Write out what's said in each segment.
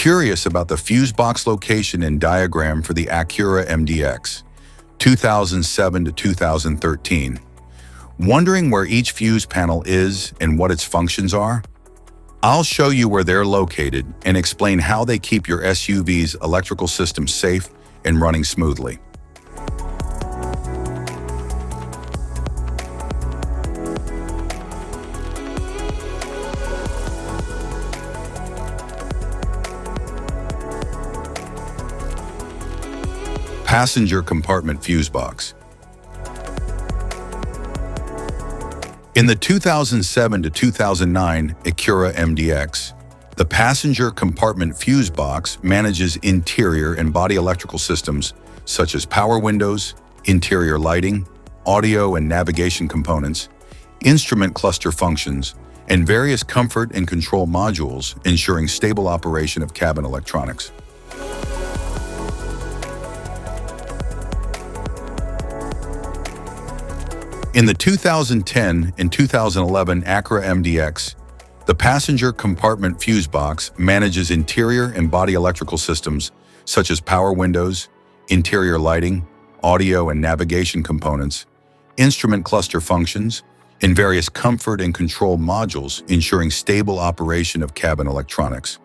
Curious about the fuse box location and diagram for the Acura MDX, 2007 to 2013? Wondering where each fuse panel is and what its functions are? I'll show you where they're located and explain how they keep your SUV's electrical system safe and running smoothly. Passenger compartment fuse box. In the 2007 to 2009 Acura MDX, the passenger compartment fuse box manages interior and body electrical systems such as power windows, interior lighting, audio and navigation components, instrument cluster functions, and various comfort and control modules, ensuring stable operation of cabin electronics. In the 2010 and 2011 Acura MDX, the passenger compartment fuse box manages interior and body electrical systems such as power windows, interior lighting, audio and navigation components, instrument cluster functions, and various comfort and control modules, ensuring stable operation of cabin electronics.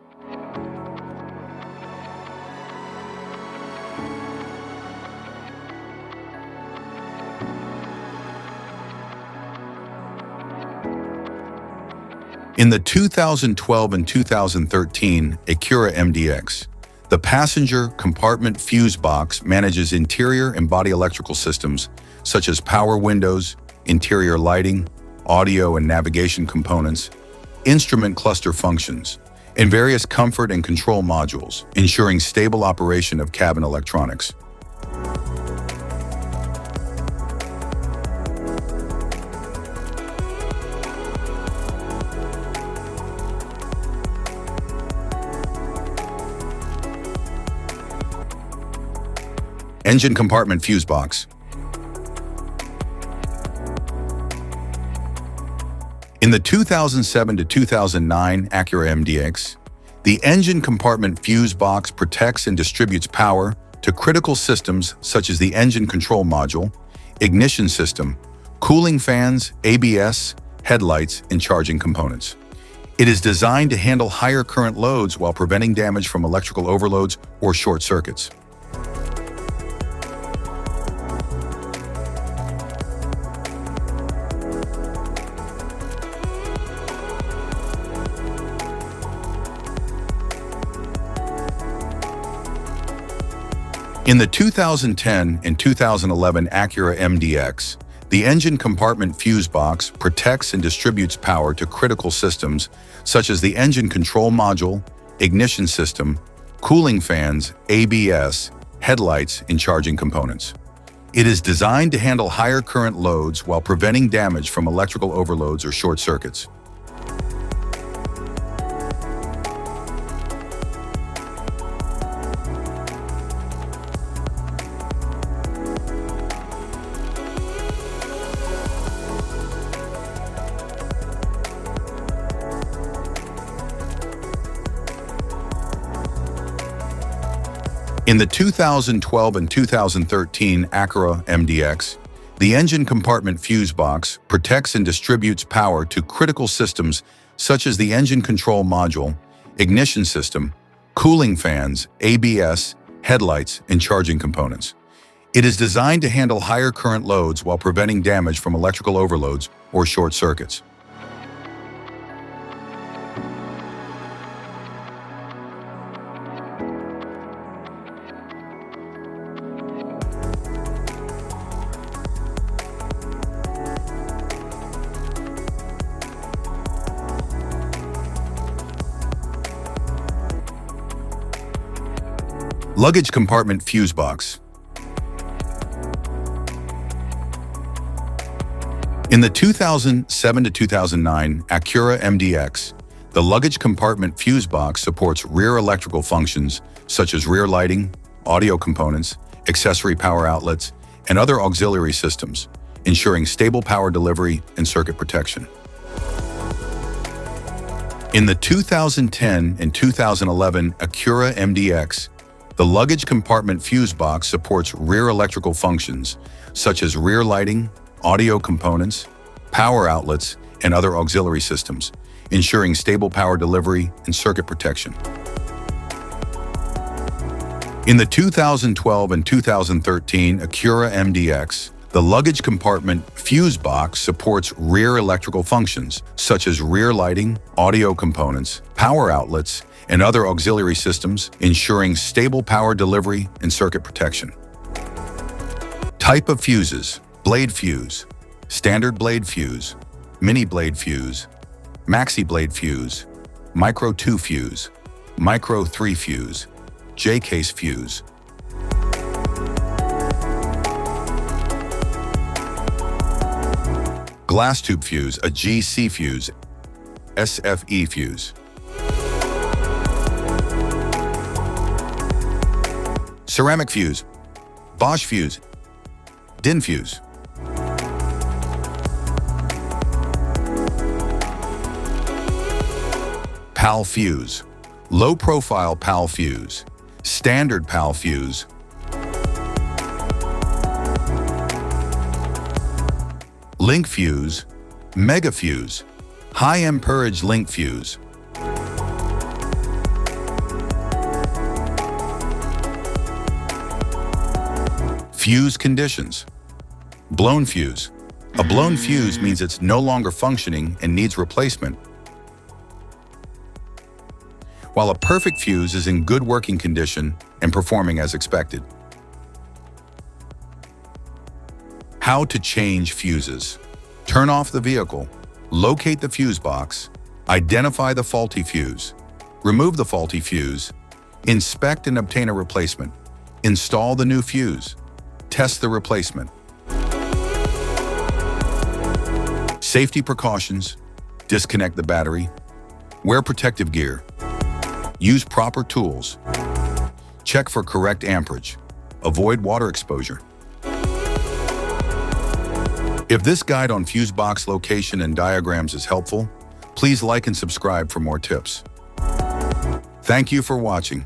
In the 2012 and 2013 Acura MDX, the passenger compartment fuse box manages interior and body electrical systems such as power windows, interior lighting, audio and navigation components, instrument cluster functions, and various comfort and control modules, ensuring stable operation of cabin electronics. Engine compartment fuse box. In the 2007 to 2009 Acura MDX, the engine compartment fuse box protects and distributes power to critical systems such as the engine control module, ignition system, cooling fans, ABS, headlights, and charging components. It is designed to handle higher current loads while preventing damage from electrical overloads or short circuits. In the 2010 and 2011 Acura MDX, the engine compartment fuse box protects and distributes power to critical systems such as the engine control module, ignition system, cooling fans, ABS, headlights, and charging components. It is designed to handle higher current loads while preventing damage from electrical overloads or short circuits. In the 2012 and 2013 Acura MDX, the engine compartment fuse box protects and distributes power to critical systems such as the engine control module, ignition system, cooling fans, ABS, headlights, and charging components. It is designed to handle higher current loads while preventing damage from electrical overloads or short circuits. Luggage compartment fuse box. In the 2007 to 2009 Acura MDX, the luggage compartment fuse box supports rear electrical functions such as rear lighting, audio components, accessory power outlets, and other auxiliary systems, ensuring stable power delivery and circuit protection. In the 2010 and 2011 Acura MDX, the luggage compartment fuse box supports rear electrical functions, such as rear lighting, audio components, power outlets, and other auxiliary systems, ensuring stable power delivery and circuit protection. In the 2012 and 2013 Acura MDX, the luggage compartment fuse box supports rear electrical functions, such as rear lighting, audio components, power outlets, and other auxiliary systems, ensuring stable power delivery and circuit protection. Type of fuses: blade fuse, standard blade fuse, mini blade fuse, maxi blade fuse, micro 2 fuse, micro 3 fuse, J-case fuse. Glass tube fuse, a GC fuse, SFE fuse. Ceramic fuse, Bosch fuse, DIN fuse. PAL fuse, low profile PAL fuse, standard PAL fuse. Link fuse, mega fuse, high amperage link fuse. Fuse conditions. Blown fuse. A blown fuse means it's no longer functioning and needs replacement, while a perfect fuse is in good working condition and performing as expected. How to change fuses. Turn off the vehicle, locate the fuse box, identify the faulty fuse, remove the faulty fuse, inspect and obtain a replacement, install the new fuse, test the replacement. Safety precautions: disconnect the battery, wear protective gear, use proper tools, check for correct amperage, avoid water exposure. If this guide on fuse box location and diagrams is helpful, please like and subscribe for more tips. Thank you for watching.